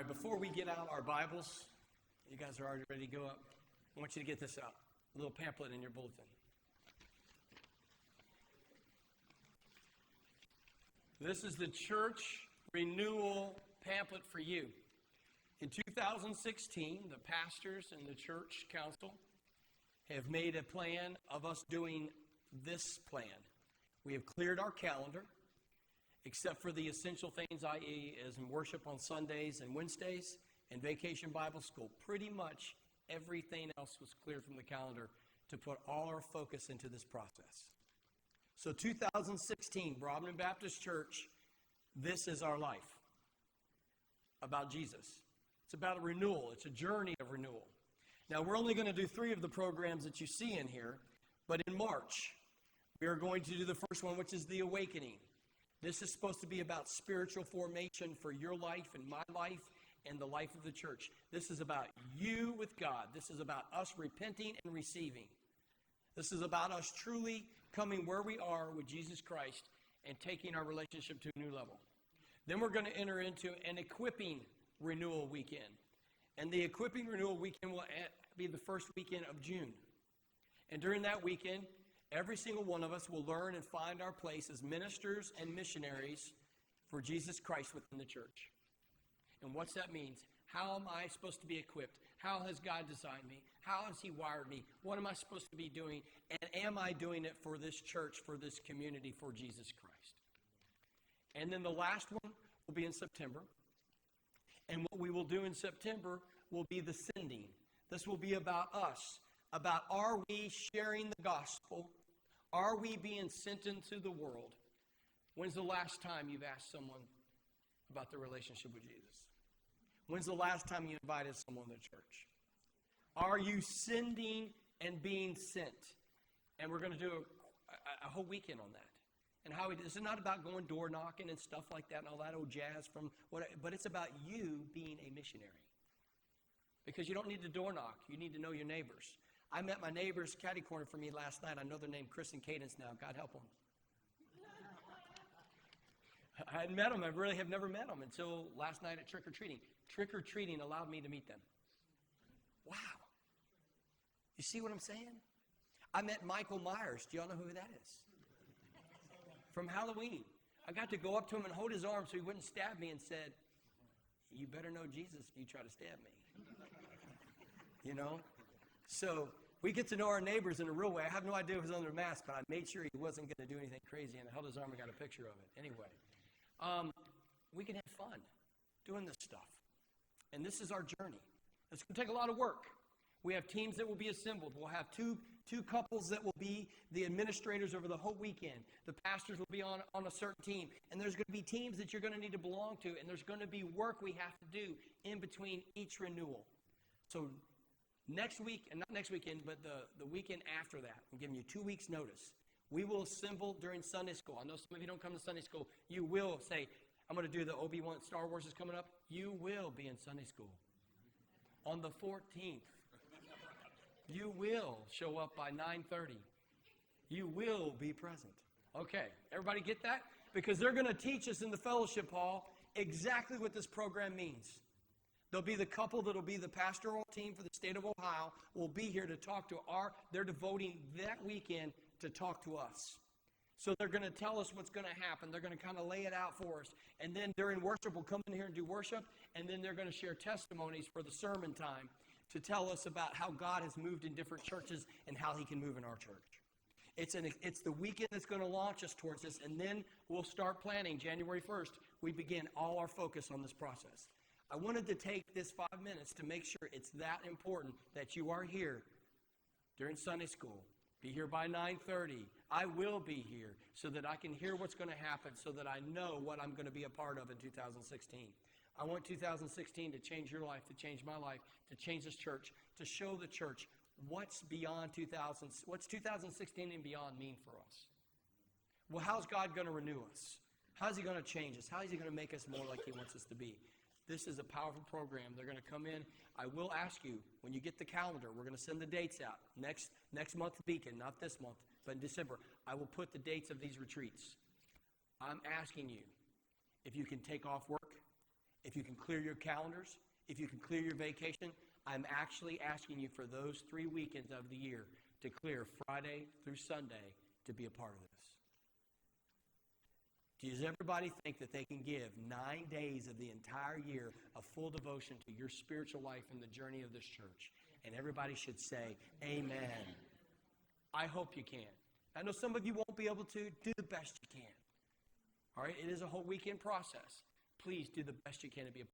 right, before we get out our Bibles, you guys are already ready to go up. I want you to get this out, a little pamphlet in your bulletin. This is the Church Renewal pamphlet for you. In 2016, the pastors and the church council have made a plan of us doing this plan. We have cleared our calendar, except for the essential things, i.e. as in worship on Sundays and Wednesdays and Vacation Bible School. Pretty much everything else was cleared from the calendar to put all our focus into this process. So 2016, Broadman Baptist Church, this is our life. About Jesus. It's about a renewal. It's a journey of renewal. Now, we're only going to do 3 of the programs that you see in here, but in March, we are going to do the first one, which is the Awakening. This is supposed to be about spiritual formation for your life and my life and the life of the church. This is about you with God. This is about us repenting and receiving. This is about us truly coming where we are with Jesus Christ and taking our relationship to a new level. Then we're going to enter into an Equipping Renewal Weekend. And the Equipping Renewal Weekend will be the first weekend of June. And during that weekend, every single one of us will learn and find our place as ministers and missionaries for Jesus Christ within the church. And what's that means? How am I supposed to be equipped? How has God designed me? How has He wired me? What am I supposed to be doing? And am I doing it for this church, for this community, for Jesus Christ? And then the last one will be in September. And what we will do in September will be the sending. This will be about us. About, are we sharing the gospel? Are we being sent into the world? When's the last time you've asked someone about their relationship with Jesus? When's the last time you invited someone to church? Are you sending and being sent? And we're going to do a whole weekend on that. And how this is not about going door knocking and stuff like that and all that old jazz but it's about you being a missionary. Because you don't need to door knock. You need to know your neighbors. I met my neighbors catty corner for me last night. I know their name, Chris and Cadence now. God help them. I hadn't met them. I really have never met them until last night at trick-or-treating. Trick-or-treating allowed me to meet them. Wow. You see what I'm saying? I met Michael Myers. Do y'all know who that is? From Halloween. I got to go up to him and hold his arm so he wouldn't stab me and said, you better know Jesus if you try to stab me. You know? So we get to know our neighbors in a real way. I have no idea if he was under a mask, but I made sure he wasn't going to do anything crazy, and I held his arm and got a picture of it. Anyway, we can have fun doing this stuff. And this is our journey. It's going to take a lot of work. We have teams that will be assembled. We'll have two couples that will be the administrators over the whole weekend. The pastors will be on a certain team. And there's going to be teams that you're going to need to belong to. And there's going to be work we have to do in between each renewal. So next week, and not next weekend, but the weekend after that, I'm giving you 2 weeks' notice. We will assemble during Sunday school. I know some of you don't come to Sunday school. You will say, I'm going to do the Obi-Wan, Star Wars is coming up. You will be in Sunday school. On the 14th. You will show up by 9:30. You will be present. Okay, everybody get that? Because they're going to teach us in the fellowship hall exactly what this program means. There'll be the couple that'll be the pastoral team for the state of Ohio will be here to talk to they're devoting that weekend to talk to us. So they're going to tell us what's going to happen. They're going to kind of lay it out for us. And then during worship, we'll come in here and do worship. And then they're going to share testimonies for the sermon time to tell us about how God has moved in different churches and how He can move in our church. It's the weekend that's going to launch us towards this. And then we'll start planning. January 1st, we begin all our focus on this process. I wanted to take this 5 minutes to make sure it's that important that you are here during Sunday school. Be here by 9:30. I will be here so that I can hear what's going to happen so that I know what I'm going to be a part of in 2016. I want 2016 to change your life, to change my life, to change this church, to show the church what's 2016 and beyond mean for us. Well, how's God going to renew us? How's He going to change us? How is He going to make us more like He wants us to be? This is a powerful program. They're going to come in. I will ask you, when you get the calendar, we're going to send the dates out. Next month, Beacon, not this month, but in December, I will put the dates of these retreats. I'm asking you if you can take off work If you can clear your calendars, if you can clear your vacation, I'm actually asking you for those 3 weekends of the year to clear Friday through Sunday to be a part of this. Does everybody think that they can give 9 days of the entire year of full devotion to your spiritual life and the journey of this church? And everybody should say, amen. I hope you can. I know some of you won't be able to. Do the best you can. All right? It is a whole weekend process. Please do the best you can to be a